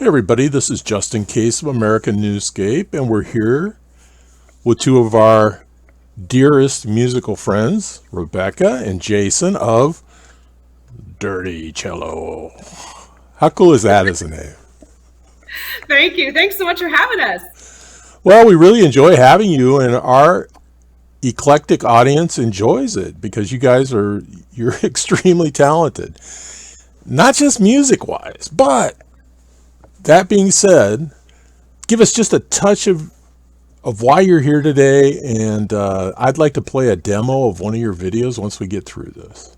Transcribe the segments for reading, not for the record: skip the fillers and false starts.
everybody, this is Justin Case of American Newscape, and we're here with two of our dearest musical friends, Rebecca and Jason of Dirty Cello. How cool is that as a name? Thank you. Thanks so much for having us. Well, we really enjoy having you, and our eclectic audience enjoys it because you're extremely talented. Not just music-wise, but that being said, give us just a touch of why you're here today, and I'd like to play a demo of one of your videos once we get through this.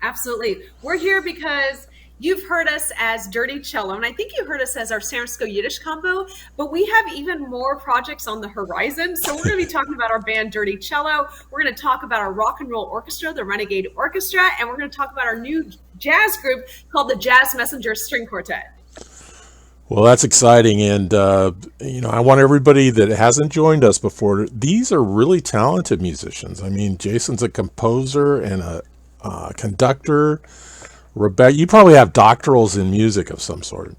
Absolutely. We're here because you've heard us as Dirty Cello, and I think you heard us as our San Francisco Yiddish combo, but we have even more projects on the horizon. So we're going to be talking about our band Dirty Cello. We're going to talk about our rock and roll orchestra, the Renegade Orchestra, and we're going to talk about our new jazz group called the Jazz Messenger String Quartet. Well, that's exciting, and I want everybody that hasn't joined us before, these are really talented musicians. I mean, Jason's a composer and a conductor. Rebecca, you probably have doctorals in music of some sort.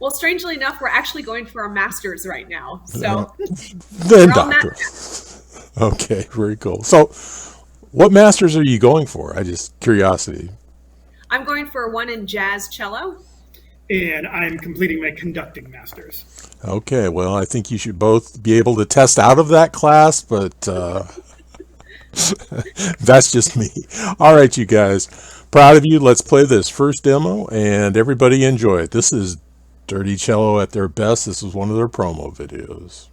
Well, strangely enough, we're actually going for our masters right now. So then doctorals. Okay, very cool. So what masters are you going for? I just curiosity. I'm going for one in jazz cello. And I'm completing my conducting masters. Okay, well, I think you should both be able to test out of that class, but that's just me. All right, you guys. Proud of you. Let's play this first demo, and everybody enjoy it. This is Dirty Cello at their best. This is one of their promo videos.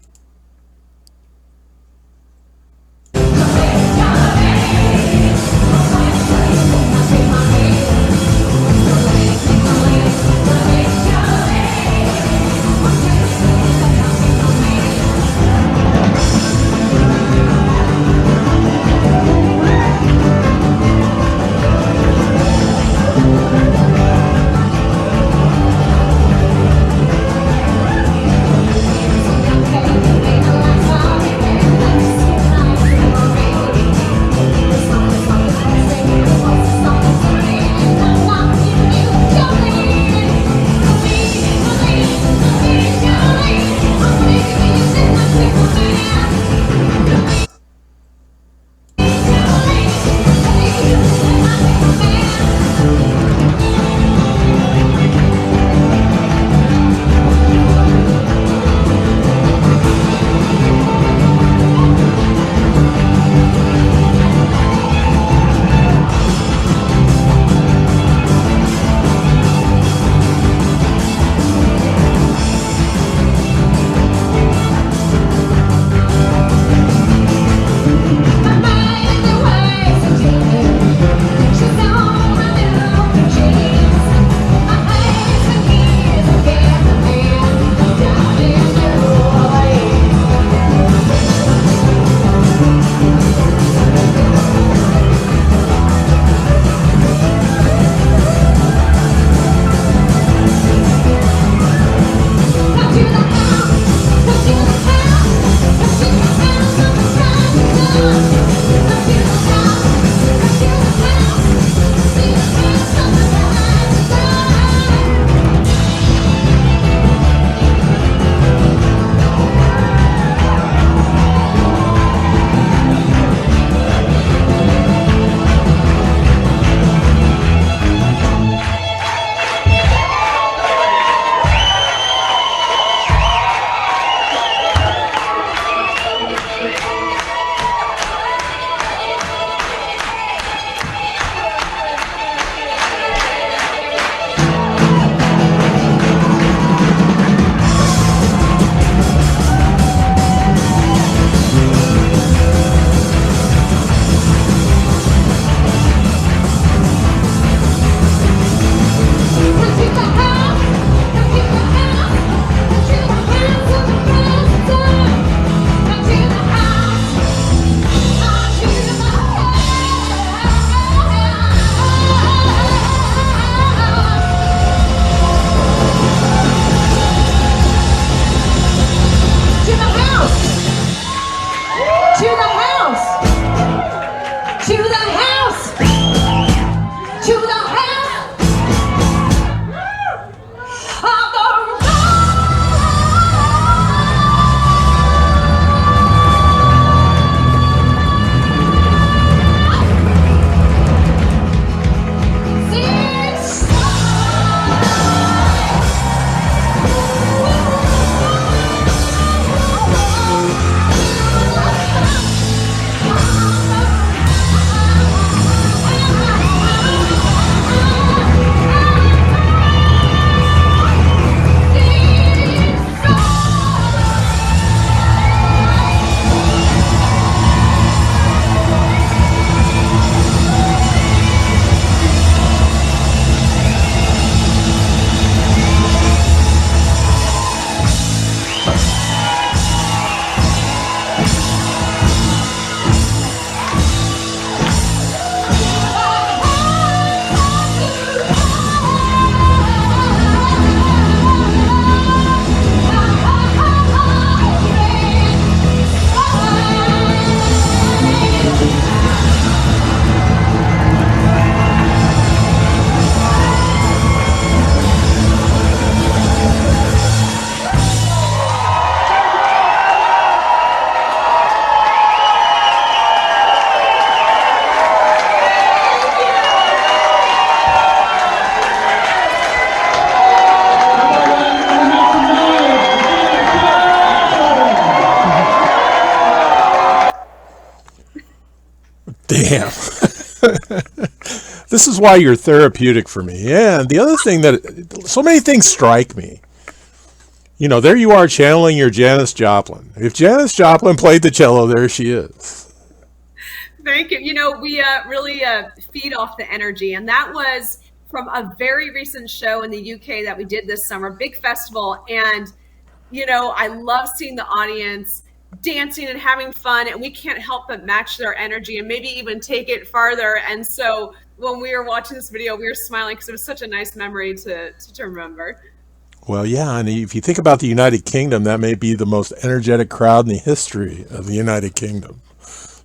of the Damn. This is why you're therapeutic for me. And the other thing that so many things strike me. You know, there you are channeling your Janis Joplin. If Janis Joplin played the cello, there she is. Thank you. You know, we really feed off the energy. And that was from a very recent show in the UK that we did this summer, big festival. And, you know, I love seeing the audience dancing and having fun. And we can't help but match their energy and maybe even take it farther. And so when we were watching this video, we were smiling because it was such a nice memory to remember. Well, yeah, and if you think about the United Kingdom, that may be the most energetic crowd in the history of the United Kingdom.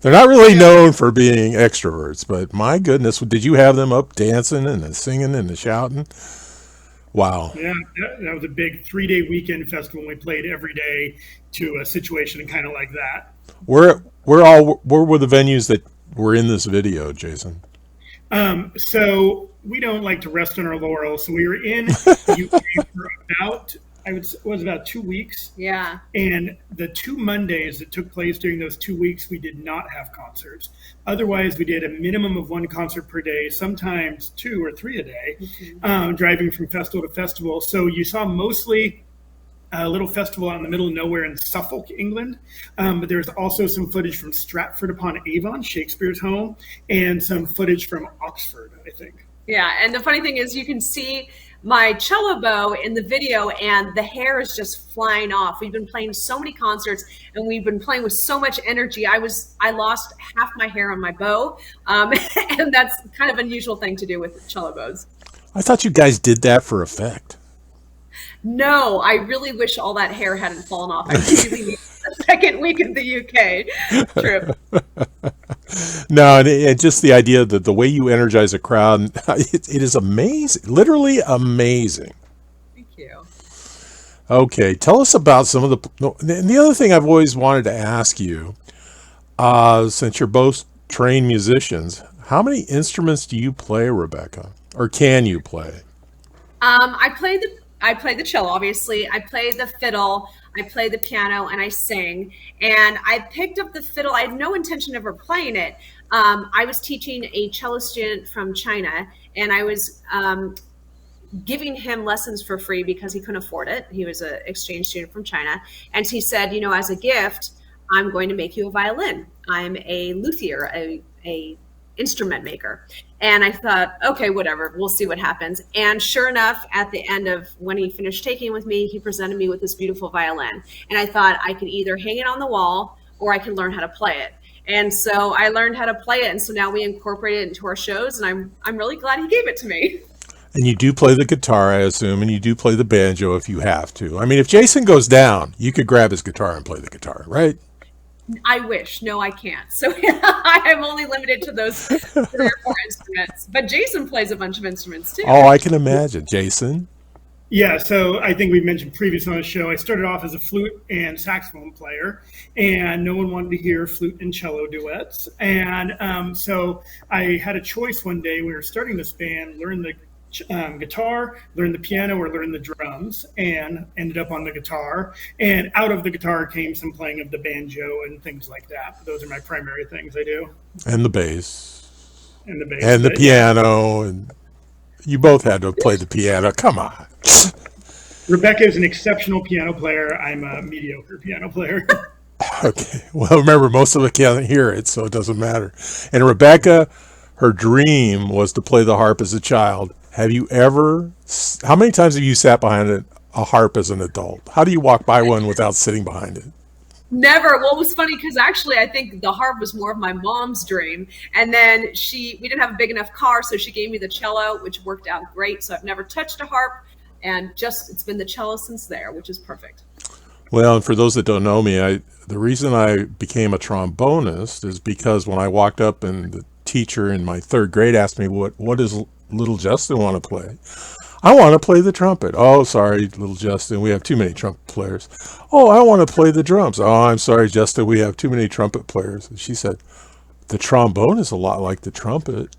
They're not really known for being extroverts, but my goodness, did you have them up dancing and singing and shouting? Wow. Yeah, that was a big 3-day weekend festival. We played every day to a situation kind of like that. Where were the venues that were in this video, Jason? So we don't like to rest on our laurels. So we were in the UK for about 2 weeks. Yeah. And the 2 Mondays that took place during those 2 weeks, we did not have concerts. Otherwise, we did a minimum of 1 concert per day, sometimes 2 or 3 a day, driving from festival to festival. So you saw mostly a little festival out in the middle of nowhere in Suffolk, England. But there's also some footage from Stratford-upon-Avon, Shakespeare's home, and some footage from Oxford, I think. Yeah, and the funny thing is you can see my cello bow in the video and the hair is just flying off. We've been playing so many concerts and we've been playing with so much energy. I lost half my hair on my bow, and that's kind of an unusual thing to do with cello bows. I thought you guys did that for effect. No, I really wish all that hair hadn't fallen off. I really need the second week of the UK trip. No, and just the idea that the way you energize a crowd, it is amazing, literally amazing. Thank you. Okay, tell us about some of the other thing I've always wanted to ask you, since you're both trained musicians, how many instruments do you play, Rebecca, or can you play? I play the cello, obviously. I play the fiddle, I play the piano, and I sing. And I picked up the fiddle. I had no intention of ever playing it. I was teaching a cello student from China, and I was giving him lessons for free because he couldn't afford it. He was an exchange student from China. And he said, you know, as a gift, I'm going to make you a violin. I'm a luthier, a instrument maker. And I thought, okay, whatever, we'll see what happens. And sure enough, at the end of when he finished taking with me, he presented me with this beautiful violin. And I thought I could either hang it on the wall or I could learn how to play it. And so I learned how to play it. And so now we incorporate it into our shows. And I'm really glad he gave it to me. And you do play the guitar, I assume, and you do play the banjo if you have to. I mean, if Jason goes down, you could grab his guitar and play the guitar, right? I wish. No, I can't. So I'm only limited to those 3 or 4 instruments. But Jason plays a bunch of instruments too. Oh, I can imagine. Jason? Yeah, so I think we mentioned previously on the show, I started off as a flute and saxophone player, and no one wanted to hear flute and cello duets. And so I had a choice one day. We were starting this band, learn the guitar, learn the piano, or learn the drums, and ended up on the guitar. And out of the guitar came some playing of the banjo and things like that. Those are my primary things I do. And the bass. And the bass. And the piano. And you both had to play the piano. Come on. Rebecca is an exceptional piano player. I'm a mediocre piano player. Okay. Well, remember, most of us can't hear it, so it doesn't matter. And Rebecca, her dream was to play the harp as a child. How many times have you sat behind a harp as an adult? How do you walk by one without sitting behind it? Never. Well, it was funny because actually I think the harp was more of my mom's dream. And then we didn't have a big enough car, so she gave me the cello, which worked out great. So I've never touched a harp, and it's been the cello since there, which is perfect. Well, and for those that don't know me, the reason I became a trombonist is because when I walked up and the teacher in my 3rd grade asked me, what does little Justin want to play? I want to play the trumpet. Oh, sorry, little Justin, we have too many trumpet players. Oh, I want to play the drums. Oh, I'm sorry, Justin, we have too many trumpet players. And she said, the trombone is a lot like the trumpet.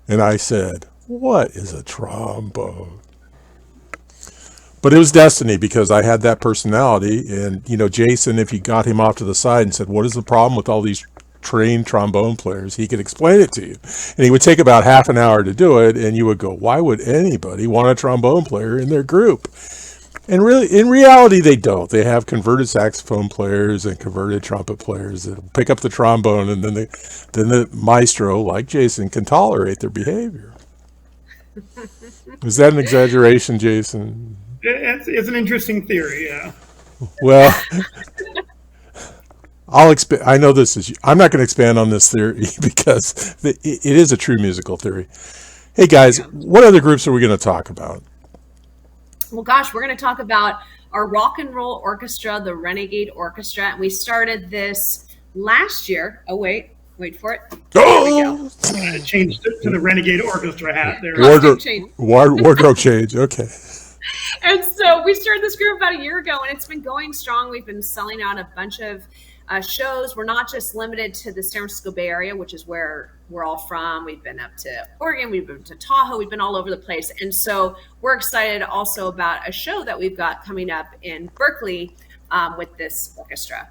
And I said, what is a trombone? But it was destiny because I had that personality. And, you know, Jason, if you got him off to the side and said, what is the problem with all these trained trombone players, he could explain it to you. And he would take about half an hour to do it, and you would go, why would anybody want a trombone player in their group? And really, in reality, they don't. They have converted saxophone players and converted trumpet players that pick up the trombone, and then the maestro, like Jason, can tolerate their behavior. Is that an exaggeration, Jason? It's an interesting theory, yeah. Well, I know this is. I'm not going to expand on this theory because it is a true musical theory. Hey guys, what other groups are we going to talk about? Well, gosh, we're going to talk about our rock and roll orchestra, the Renegade Orchestra, and we started this last year. Oh, wait for it. There we go. Changed to the Renegade Orchestra hat there. Wardrobe change. Okay. And so we started this group about a year ago, and it's been going strong. We've been selling out a bunch of shows. We're not just limited to the San Francisco Bay Area, which is where we're all from. We've been up to Oregon. We've been to Tahoe. We've been all over the place. And so we're excited also about a show that we've got coming up in Berkeley with this orchestra.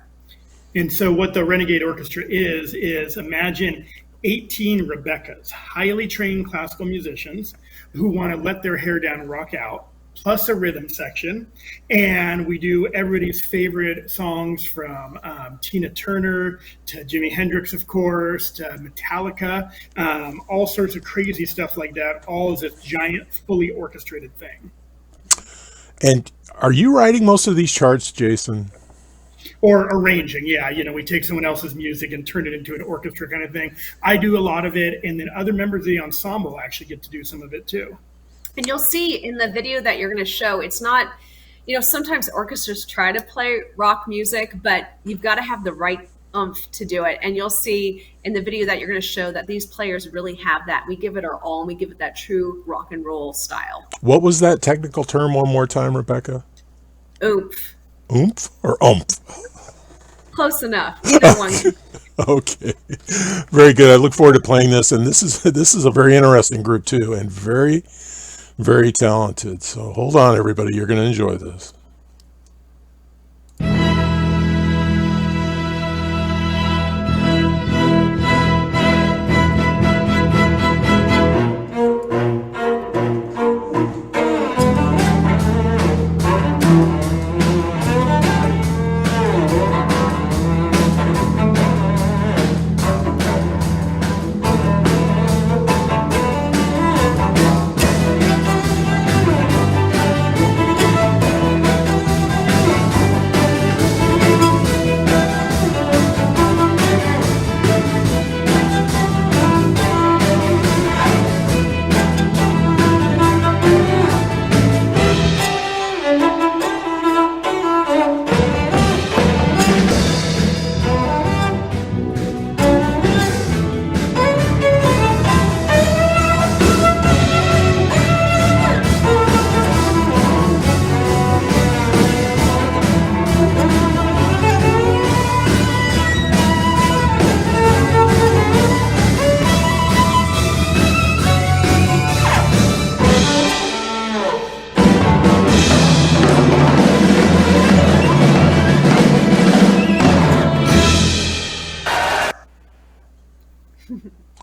And so what the Renegade Orchestra is imagine 18 Rebeccas, highly trained classical musicians who want to let their hair down and rock out, plus a rhythm section. And we do everybody's favorite songs from Tina Turner to Jimi Hendrix, of course, to Metallica, all sorts of crazy stuff like that, all as a giant, fully orchestrated thing. And are you writing most of these charts, Jason? Or arranging, yeah. We take someone else's music and turn it into an orchestra kind of thing. I do a lot of it, and then other members of the ensemble actually get to do some of it too. And you'll see in the video that you're going to show, it's not, sometimes orchestras try to play rock music, but you've got to have the right oomph to do it. And you'll see in the video that you're going to show that these players really have that. We give it our all, and we give it that true rock and roll style. What was that technical term one more time, Rebecca? Oomph. Oomph or oomph? Close enough. Either one. Okay. Very good. I look forward to playing this. And this is a very interesting group too, and very, very talented. So hold on, everybody. You're going to enjoy this.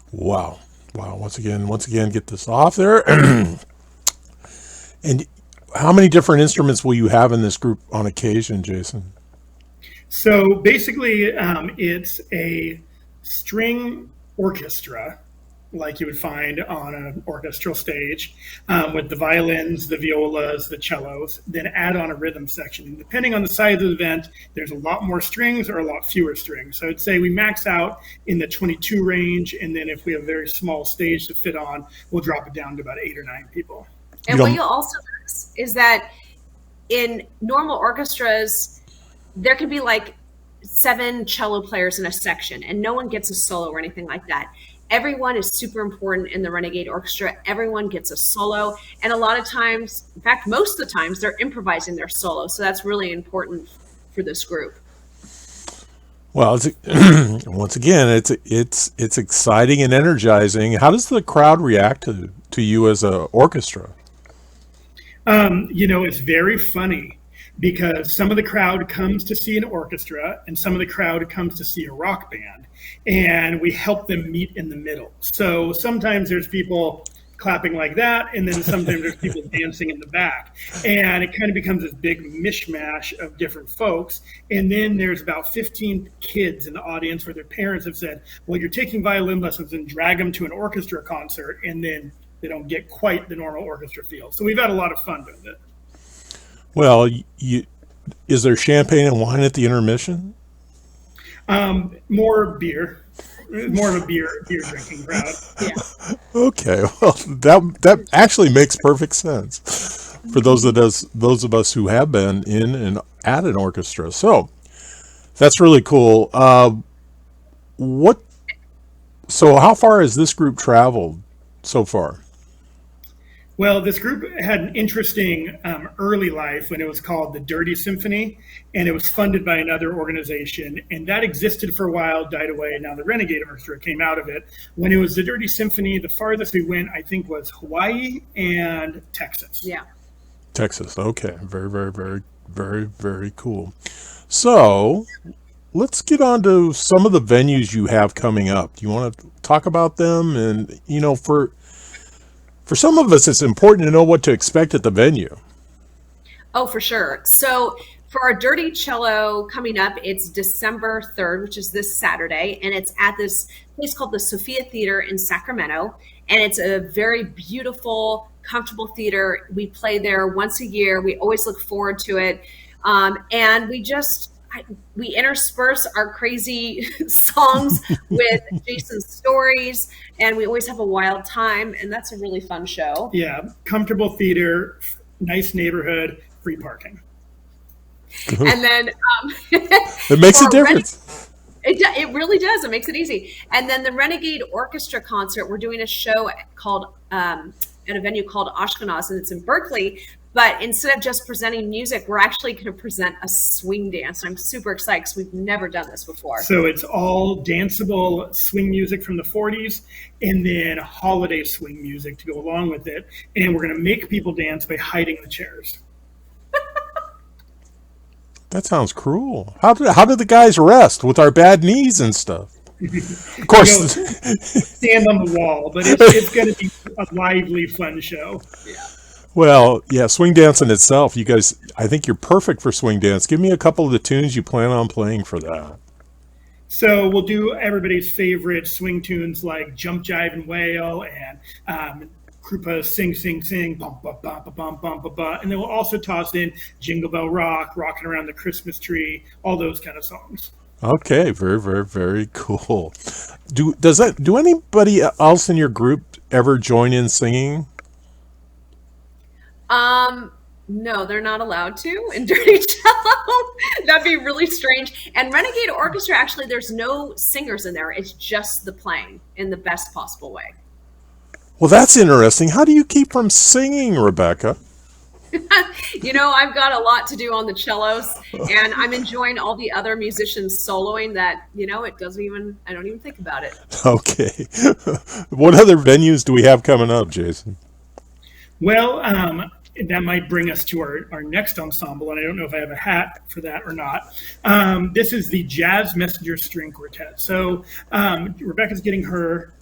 Wow. Once again, get this off there. And how many different instruments will you have in this group on occasion, Jason? So basically, it's a string orchestra, like you would find on an orchestral stage, with the violins, the violas, the cellos, then add on a rhythm section. And depending on the size of the event, there's a lot more strings or a lot fewer strings. So I'd say we max out in the 22 range, and then if we have a very small stage to fit on, we'll drop it down to about 8 or 9 people. And what you'll also notice is that in normal orchestras, there can be like 7 cello players in a section, and no one gets a solo or anything like that. Everyone is super important in the Renegade Orchestra. Everyone gets a solo. And a lot of times, in fact, most of the times, they're improvising their solo. So that's really important for this group. Well, once again, it's exciting and energizing. How does the crowd react to you as an orchestra? It's very funny. because some of the crowd comes to see an orchestra and some of the crowd comes to see a rock band, and we help them meet in the middle. So sometimes there's people clapping like that, and then sometimes there's people dancing in the back, and it kind of becomes this big mishmash of different folks. And then there's about 15 kids in the audience where their parents have said, well, you're taking violin lessons, and drag them to an orchestra concert, and then they don't get quite the normal orchestra feel. So we've had a lot of fun with it. Well, is there champagne and wine at the intermission? More beer. More of a beer drinking crowd. Yeah. Okay, well, that actually makes perfect sense for those of us who have been in and at an orchestra. So that's really cool. So how far has this group traveled so far? Well, this group had an interesting early life when it was called the Dirty Symphony, and it was funded by another organization. And that existed for a while, died away, and now the Renegade Orchestra came out of it. When it was the Dirty Symphony, the farthest we went, I think, was Hawaii and Texas. Yeah. Texas. Okay. Very, very, very, very, very cool. So let's get on to some of the venues you have coming up. Do you want to talk about them? And, for some of us, it's important to know what to expect at the venue. Oh, for sure. So for our Dirty Cello coming up, it's December 3rd, which is this Saturday, and it's at this place called the Sofia Theater in Sacramento. And it's a very beautiful, comfortable theater. We play there once a year. We always look forward to it. And we intersperse our crazy songs with Jason's stories, and we always have a wild time, and that's a really fun show. Yeah, comfortable theater, nice neighborhood, free parking. And then it makes a difference. It really does. It makes it easy. And then the Renegade Orchestra concert, we're doing a show called at a venue called Ashkenaz, and it's in Berkeley. But instead of just presenting music, we're actually going to present a swing dance. I'm super excited because we've never done this before. So it's all danceable swing music from the 40s and then holiday swing music to go along with it. And we're going to make people dance by hiding the chairs. That sounds cruel. How did the guys rest with our bad knees and stuff? Of course. Stand on the wall, but it's going to be a lively, fun show. Yeah. Well, yeah, swing dance in itself, you guys, I think you're perfect for swing dance. Give me a couple of the tunes you plan on playing for that. So we'll do everybody's favorite swing tunes like Jump, Jive, and Wail, and Krupa's Sing, Sing, Sing, bum, bum, bum, bum, bum, bum, bum, bum. And then we'll also toss in Jingle Bell Rock, Rocking Around the Christmas Tree, all those kind of songs. Okay, very, very, very cool. Do anybody else in your group ever join in singing? No, they're not allowed to in Dirty Cello. That'd be really strange. And Renegade Orchestra, actually, there's no singers in there. It's just the playing in the best possible way. Well, that's interesting. How do you keep from singing, Rebecca? I've got a lot to do on the cellos, and I'm enjoying all the other musicians soloing that, I don't even think about it. Okay. What other venues do we have coming up, Jason? Well, that might bring us to our next ensemble, and I don't know if I have a hat for that or not. This is the Jazz Messenger String Quartet. So Rebecca's getting her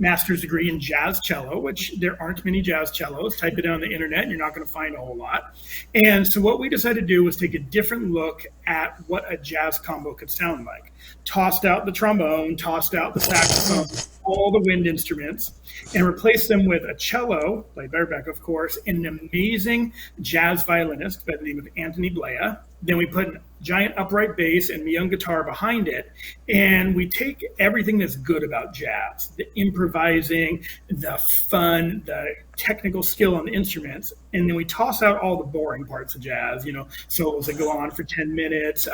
master's degree in jazz cello, which there aren't many jazz cellos. Type it on the internet and you're not going to find a whole lot. And so what we decided to do was take a different look at what a jazz combo could sound like. Tossed out the trombone, tossed out the saxophone, all the wind instruments, and replaced them with a cello, played by Rebecca, of course, and an amazing jazz violinist by the name of Anthony Blea. Then we put a giant upright bass and young guitar behind it. And we take everything that's good about jazz, the improvising, the fun, the technical skill on the instruments, and then we toss out all the boring parts of jazz, solos that go on for 10 minutes,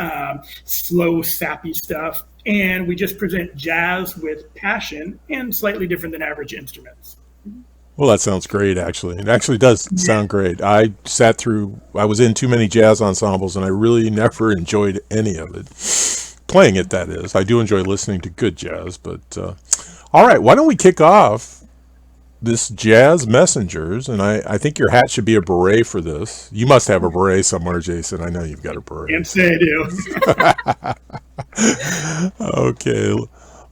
slow, sappy stuff. And we just present jazz with passion and slightly different than average instruments. Well, that sounds great, actually. It actually does sound great. I was in too many jazz ensembles, and I really never enjoyed any of it. Playing it, that is. I do enjoy listening to good jazz, but all right, why don't we kick off this Jazz Messengers, and I think your hat should be a beret for this. You must have a beret somewhere, Jason. I know you've got a beret. Can't say I do. Okay,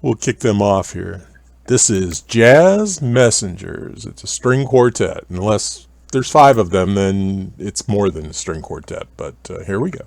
we'll kick them off here. This is Jazz Messengers. It's a string quartet. Unless there's 5 of them, then it's more than a string quartet. But here we go.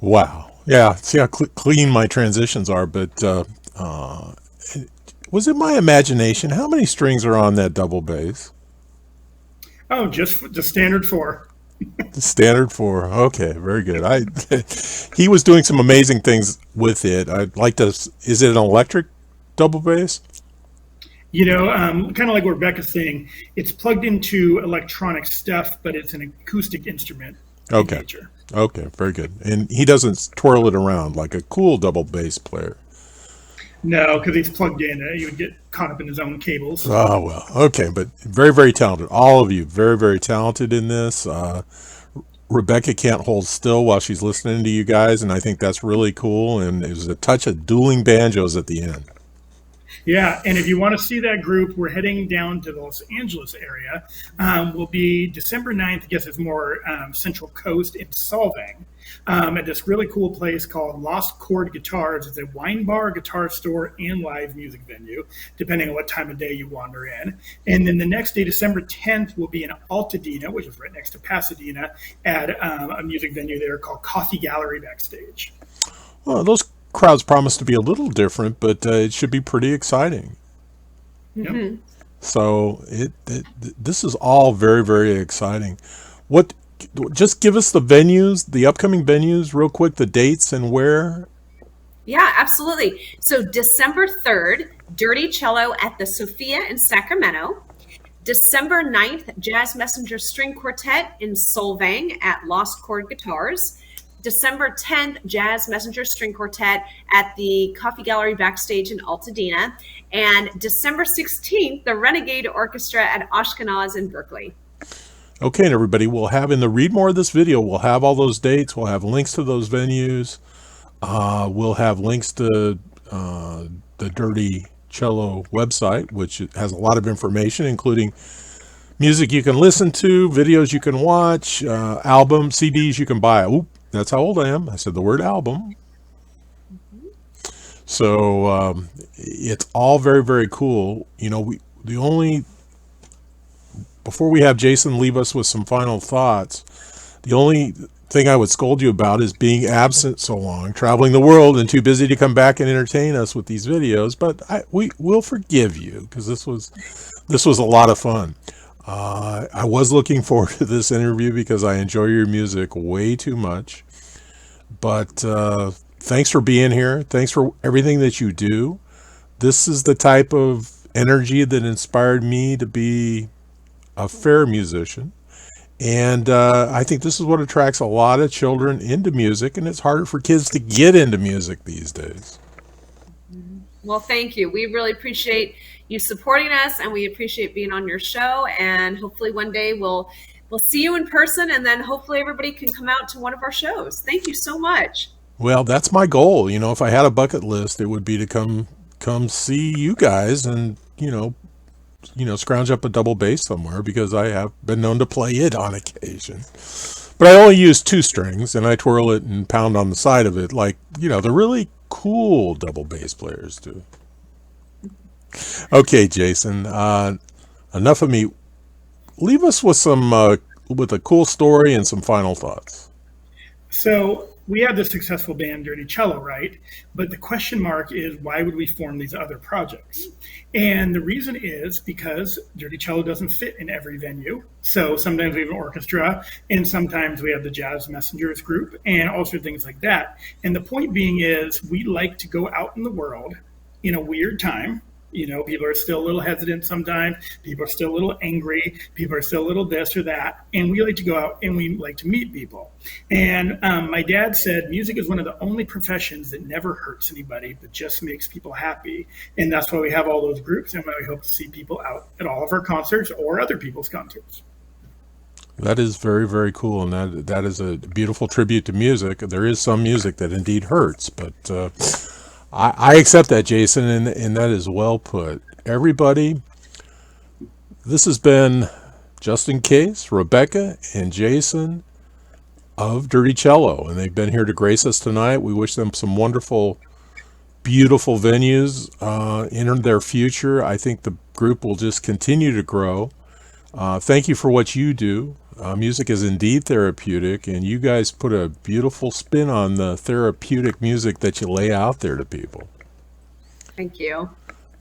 Wow. Yeah. See how clean my transitions are. But was it my imagination? How many strings are on that double bass? Oh, just the standard 4. The standard 4. Okay, very good. He was doing some amazing things with it. I'd like to. Is it an electric double bass? Kind of like what Rebecca's saying, it's plugged into electronic stuff, but it's an acoustic instrument in Okay. nature. Okay, very good. And he doesn't twirl it around like a cool double bass player. No, because he's plugged in. He would get caught up in his own cables. Oh, well. Okay, but very, very talented. All of you, very, very talented in this. Rebecca can't hold still while she's listening to you guys, and I think that's really cool. And it was a touch of dueling banjos at the end. Yeah, and if you want to see that group, we're heading down to the Los Angeles area. Will be December 9th. I guess it's more Central Coast in Solvang, at this really cool place called Lost Chord Guitars. It's a wine bar, guitar store, and live music venue, depending on what time of day you wander in. And then the next day, December 10th, will be in Altadena, which is right next to Pasadena, at a music venue there called Coffee Gallery Backstage. Well, those crowds promise to be a little different, but it should be pretty exciting. Yep. So this is all very, very exciting. Just give us the venues, the upcoming venues, real quick, the dates and where. Yeah, absolutely. So December 3rd, Dirty Cello at the Sofia in Sacramento. December 9th, Jazz Messenger String Quartet in Solvang at Lost Chord Guitars. December 10th, Jazz Messenger String Quartet at the Coffee Gallery Backstage in Altadena. And December 16th, the Renegade Orchestra at Ashkenaz in Berkeley. Okay, and everybody, we'll have in the read more of this video, we'll have all those dates, we'll have links to those venues, we'll have links to the Dirty Cello website, which has a lot of information, including music you can listen to, videos you can watch, albums, CDs you can buy. Oop, that's how old I am. I said the word album. So it's all very, very cool. Before we have Jason leave us with some final thoughts, the only thing I would scold you about is being absent so long, traveling the world, and too busy to come back and entertain us with these videos. But we'll forgive you, because this was a lot of fun. I was looking forward to this interview because I enjoy your music way too much. But thanks for being here. Thanks for everything that you do. This is the type of energy that inspired me to be a fair musician. And I think this is what attracts a lot of children into music, and it's harder for kids to get into music these days. Well, thank you. We really appreciate you supporting us, and we appreciate being on your show. And hopefully one day we'll see you in person, and then hopefully everybody can come out to one of our shows. Thank you so much. Well, that's my goal. If I had a bucket list, it would be to come see you guys and, scrounge up a double bass somewhere, because I have been known to play it on occasion. But I only use 2 strings, and I twirl it and pound on the side of it like, the really cool double bass players do. Okay, Jason, enough of me. Leave us with with a cool story and some final thoughts. So we have the successful band Dirty Cello, right? But the question mark is, why would we form these other projects? And the reason is because Dirty Cello doesn't fit in every venue. So sometimes we have an orchestra, and sometimes we have the Jazz Messengers group, and also things like that. And the point being is, we like to go out in the world in a weird time. People are still a little hesitant sometimes. People are still a little angry. People are still a little this or that. And we like to go out and we like to meet people. And my dad said music is one of the only professions that never hurts anybody, but just makes people happy. And that's why we have all those groups, and why we hope to see people out at all of our concerts or other people's concerts. That is very, very cool, and that is a beautiful tribute to music. There is some music that indeed hurts, but I accept that, Jason, and that is well put. Everybody, this has been Just In Case, Rebecca and Jason of Dirty Cello, and they've been here to grace us tonight. We wish them some wonderful, beautiful venues in their future. I think the group will just continue to grow. Thank you for what you do. Music is indeed therapeutic, and you guys put a beautiful spin on the therapeutic music that you lay out there to people. Thank you.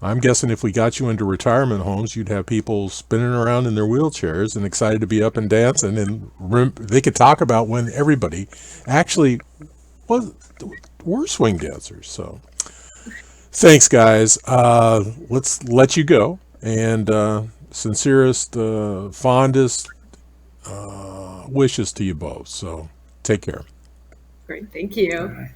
I'm guessing if we got you into retirement homes, you'd have people spinning around in their wheelchairs and excited to be up and dancing, and they could talk about when everybody actually were swing dancers. So thanks, guys. Let's let you go, and sincerest, fondest wishes to you both. So take care. Great. Thank you. Bye.